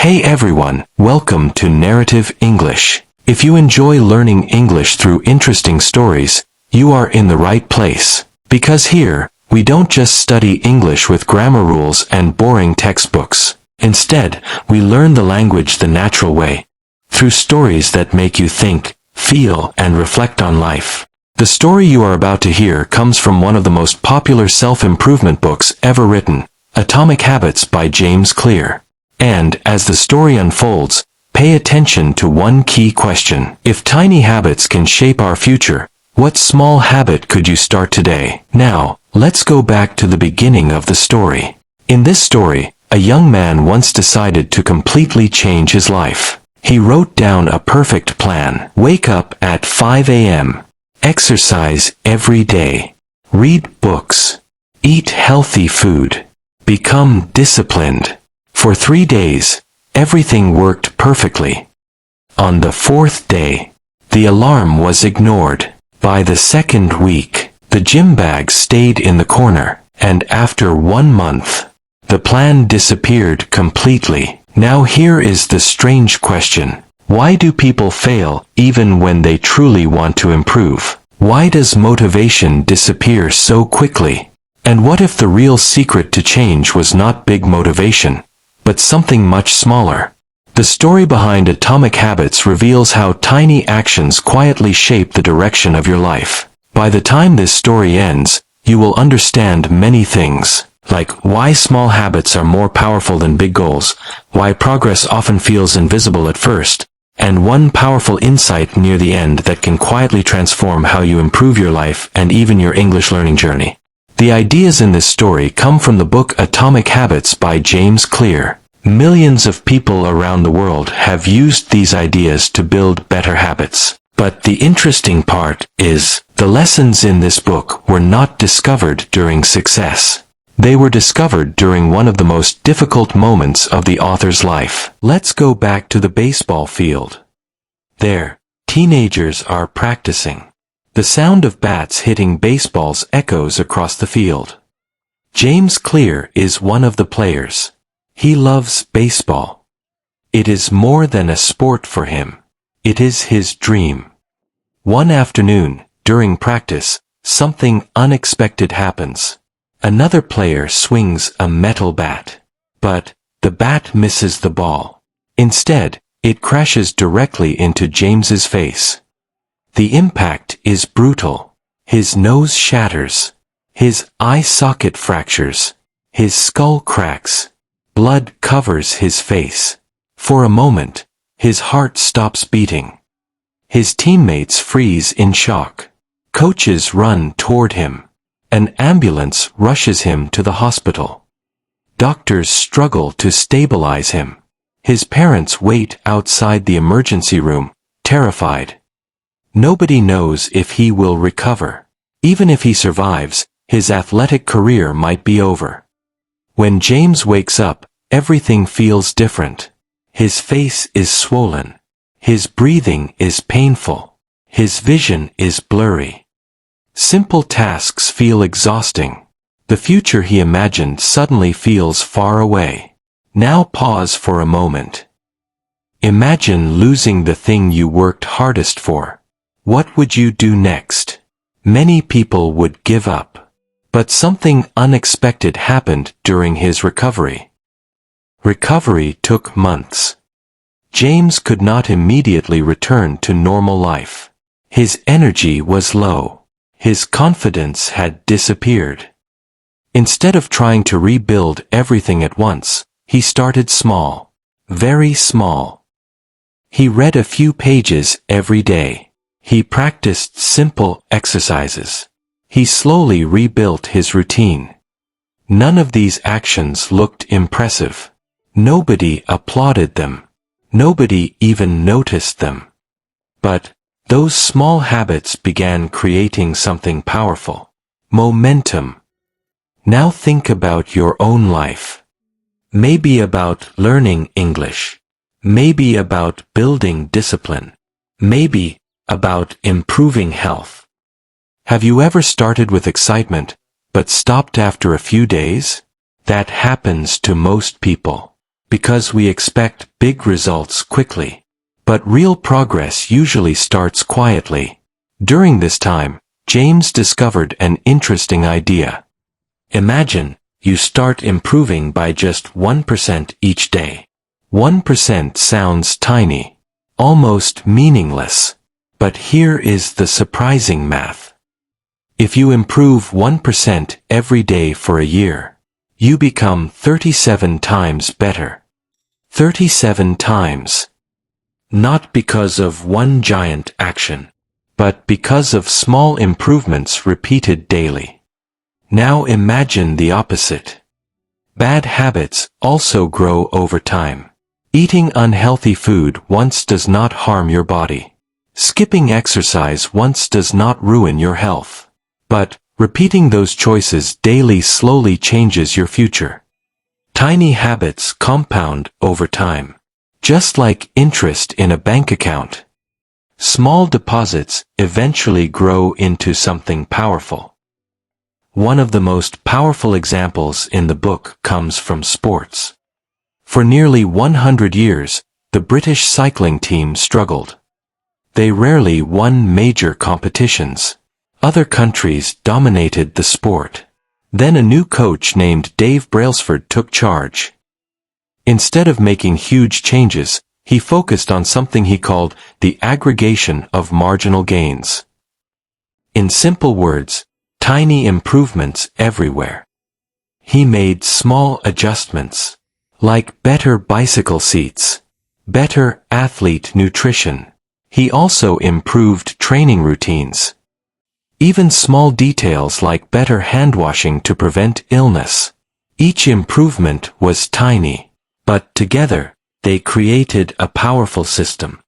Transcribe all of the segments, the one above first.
Hey everyone, welcome to Narrative English. If you enjoy learning English through interesting stories, you are in the right place. Because here, we don't just study English with grammar rules and boring textbooks. Instead, we learn the language the natural way, through stories that make you think, feel, and reflect on life. The story you are about to hear comes from one of the most popular self-improvement books ever written, Atomic Habits by James Clear. And, as the story unfolds, pay attention to one key question. If tiny habits can shape our future, what small habit could you start today? Now, let's go back to the beginning of the story. In this story, a young man once decided to completely change his life. He wrote down a perfect plan. Wake up at 5 a.m. Exercise every day. Read books. Eat healthy food. Become disciplined. For 3 days, everything worked perfectly. On the fourth day, the alarm was ignored. By the second week, the gym bag stayed in the corner, and after 1 month, the plan disappeared completely. Now here is the strange question. Why do people fail even when they truly want to improve? Why does motivation disappear so quickly? And what if the real secret to change was not big motivation, but something much smaller? The story behind Atomic Habits reveals how tiny actions quietly shape the direction of your life. By the time this story ends, you will understand many things, like why small habits are more powerful than big goals, why progress often feels invisible at first, and one powerful insight near the end that can quietly transform how you improve your life and even your English learning journey. The ideas in this story come from the book Atomic Habits by James Clear. Millions of people around the world have used these ideas to build better habits. But the interesting part is, the lessons in this book were not discovered during success. They were discovered during one of the most difficult moments of the author's life. Let's go back to the baseball field. There, teenagers are practicing. The sound of bats hitting baseballs echoes across the field. James Clear is one of the players. He loves baseball. It is more than a sport for him. It is his dream. One afternoon, during practice, something unexpected happens. Another player swings a metal bat. But the bat misses the ball. Instead, it crashes directly into James's face. The impact is brutal. His nose shatters. His eye socket fractures. His skull cracks. Blood covers his face. For a moment, his heart stops beating. His teammates freeze in shock. Coaches run toward him. An ambulance rushes him to the hospital. Doctors struggle to stabilize him. His parents wait outside the emergency room, terrified. Nobody knows if he will recover. Even if he survives, his athletic career might be over. When James wakes up, everything feels different. His face is swollen. His breathing is painful. His vision is blurry. Simple tasks feel exhausting. The future he imagined suddenly feels far away. Now pause for a moment. Imagine losing the thing you worked hardest for. What would you do next? Many people would give up. But something unexpected happened during his recovery. Recovery took months. James could not immediately return to normal life. His energy was low. His confidence had disappeared. Instead of trying to rebuild everything at once, he started small. Very small. He read a few pages every day. He practiced simple exercises. He slowly rebuilt his routine. None of these actions looked impressive. Nobody applauded them. Nobody even noticed them. But those small habits began creating something powerful. Momentum. Now think about your own life. Maybe about learning English. Maybe about building discipline. Maybe about improving health. Have you ever started with excitement, but stopped after a few days? That happens to most people. because we expect big results quickly. But real progress usually starts quietly. During this time, James discovered an interesting idea. Imagine you start improving by just 1% each day. 1% sounds tiny, almost meaningless. But here is the surprising math. If you improve 1% every day for a year, you become 37 times better. 37 times. Not because of one giant action, but because of small improvements repeated daily. Now imagine the opposite. Bad habits also grow over time. Eating unhealthy food once does not harm your body. Skipping exercise once does not ruin your health. But repeating those choices daily slowly changes your future. Tiny habits compound over time, just like interest in a bank account. Small deposits eventually grow into something powerful. One of the most powerful examples in the book comes from sports. For nearly 100 years, the British cycling team struggled. They rarely won major competitions. Other countries dominated the sport. Then a new coach named Dave Brailsford took charge. Instead of making huge changes, he focused on something he called the aggregation of marginal gains. In simple words, tiny improvements everywhere. He made small adjustments, like better bicycle seats, better athlete nutrition. He also improved training routines. Even small details like better hand washing to prevent illness. Each improvement was tiny, but together, they created a powerful system.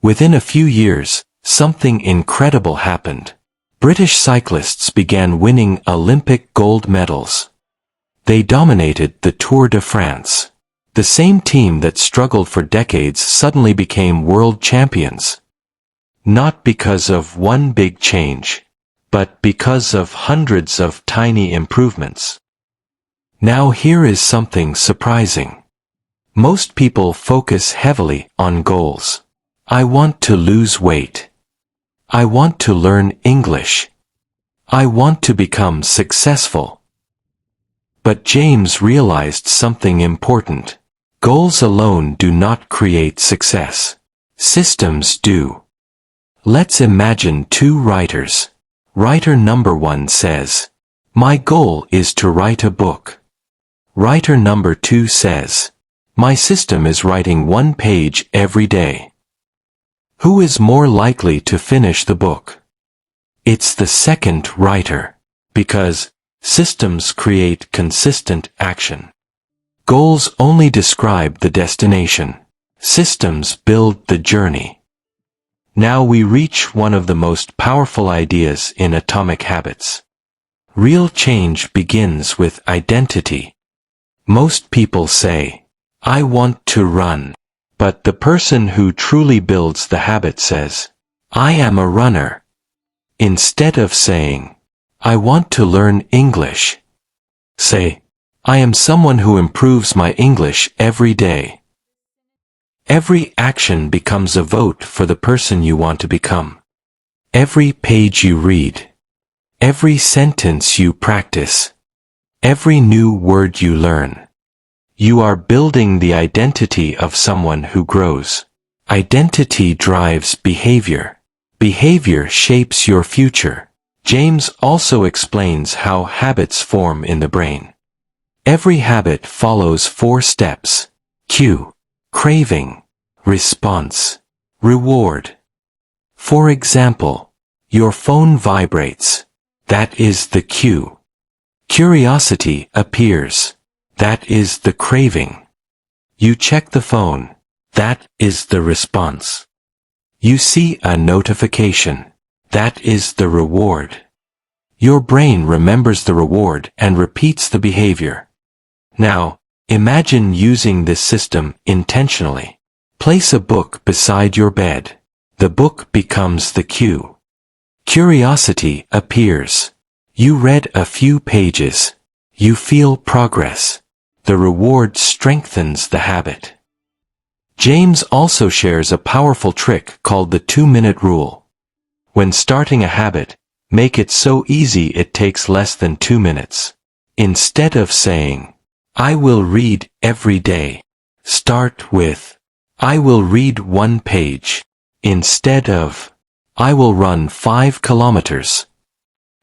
Within a few years, something incredible happened. British cyclists began winning Olympic gold medals. They dominated the Tour de France. The same team that struggled for decades suddenly became world champions. Not because of one big change, but because of hundreds of tiny improvements. Now here is something surprising. Most people focus heavily on goals. I want to lose weight. I want to learn English. I want to become successful. But James realized something important. Goals alone do not create success. Systems do. Let's imagine two writers. Writer number 1 says, "My goal is to write a book." Writer number 2 says, "My system is writing 1 page every day." Who is more likely to finish the book? It's the second writer, because systems create consistent action. Goals only describe the destination. Systems build the journey. Now we reach one of the most powerful ideas in Atomic Habits. Real change begins with identity. Most people say, "I want to run." But the person who truly builds the habit says, "I am a runner." Instead of saying, "I want to learn English," say, "I am someone who improves my English every day." Every action becomes a vote for the person you want to become. Every page you read, every sentence you practice, every new word you learn, you are building the identity of someone who grows. Identity drives behavior. Behavior shapes your future. James also explains how habits form in the brain. Every habit follows 4 steps. Cue, craving, response, reward. For example, your phone vibrates. That is the cue. Curiosity appears. That is the craving. You check the phone. That is the response. You see a notification. That is the reward. Your brain remembers the reward and repeats the behavior. Now, imagine using this system intentionally. Place a book beside your bed. The book becomes the cue. Curiosity appears. You read a few pages. You feel progress. the reward strengthens the habit. James also shares a powerful trick called the 2-minute rule. When starting a habit, make it so easy it takes less than 2 minutes. Instead of saying, "I will read every day," start with, "I will read 1 page." Instead of, "I will run 5 kilometers,"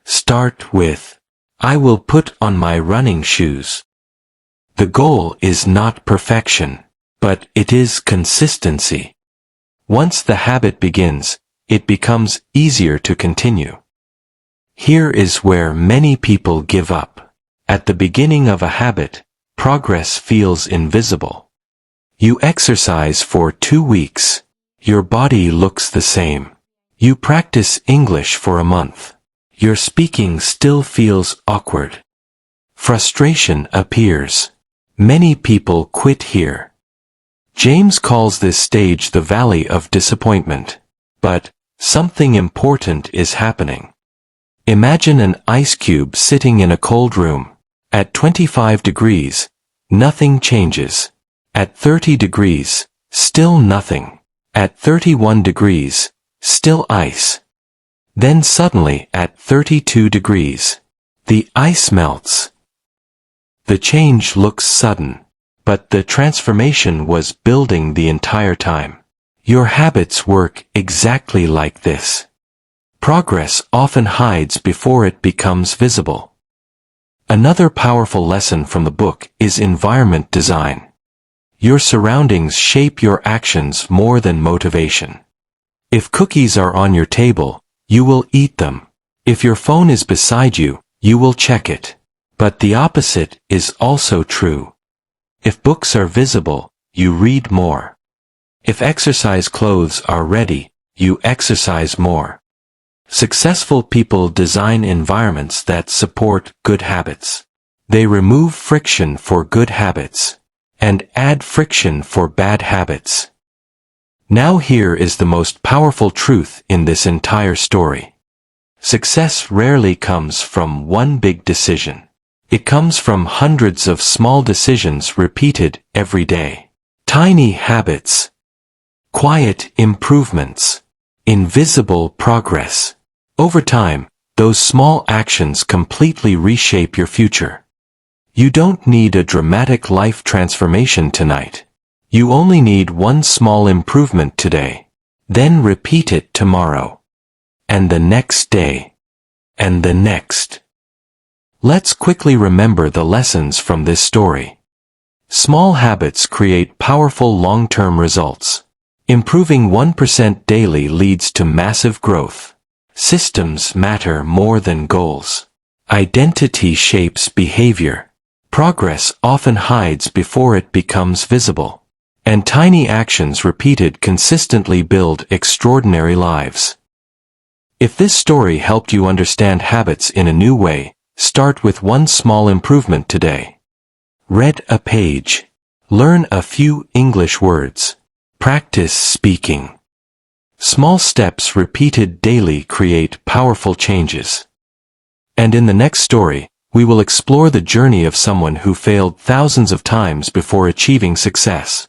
start with, "I will put on my running shoes." The goal is not perfection, but it is consistency. Once the habit begins, it becomes easier to continue. Here is where many people give up. At the beginning of a habit, progress feels invisible. You exercise for 2 weeks. Your body looks the same. You practice English for a month. Your speaking still feels awkward. Frustration appears. Many people quit here. James calls this stage the valley of disappointment. But something important is happening. Imagine an ice cube sitting in a cold room. At 25 degrees, nothing changes. At 30 degrees, still nothing. At 31 degrees, still ice. Then suddenly at 32 degrees, the ice melts. The change looks sudden, but the transformation was building the entire time. Your habits work exactly like this. Progress often hides before it becomes visible. Another powerful lesson from the book is environment design. Your surroundings shape your actions more than motivation. If cookies are on your table, you will eat them. If your phone is beside you, you will check it. But the opposite is also true. If books are visible, you read more. If exercise clothes are ready, you exercise more. Successful people design environments that support good habits. They remove friction for good habits and add friction for bad habits. Now here is the most powerful truth in this entire story. Success rarely comes from one big decision. It comes from hundreds of small decisions repeated every day. Tiny habits. Quiet improvements. Invisible progress. Over time, those small actions completely reshape your future. You don't need a dramatic life transformation tonight. You only need one small improvement today. Then repeat it tomorrow. And the next day. And the next. Let's quickly remember the lessons from this story. Small habits create powerful long-term results. Improving 1% daily leads to massive growth. Systems matter more than goals. Identity shapes behavior. Progress often hides before it becomes visible. And tiny actions repeated consistently build extraordinary lives. If this story helped you understand habits in a new way, start with one small improvement today. Read a page. Learn a few English words. Practice speaking. Small steps repeated daily create powerful changes. And in the next story, we will explore the journey of someone who failed thousands of times before achieving success.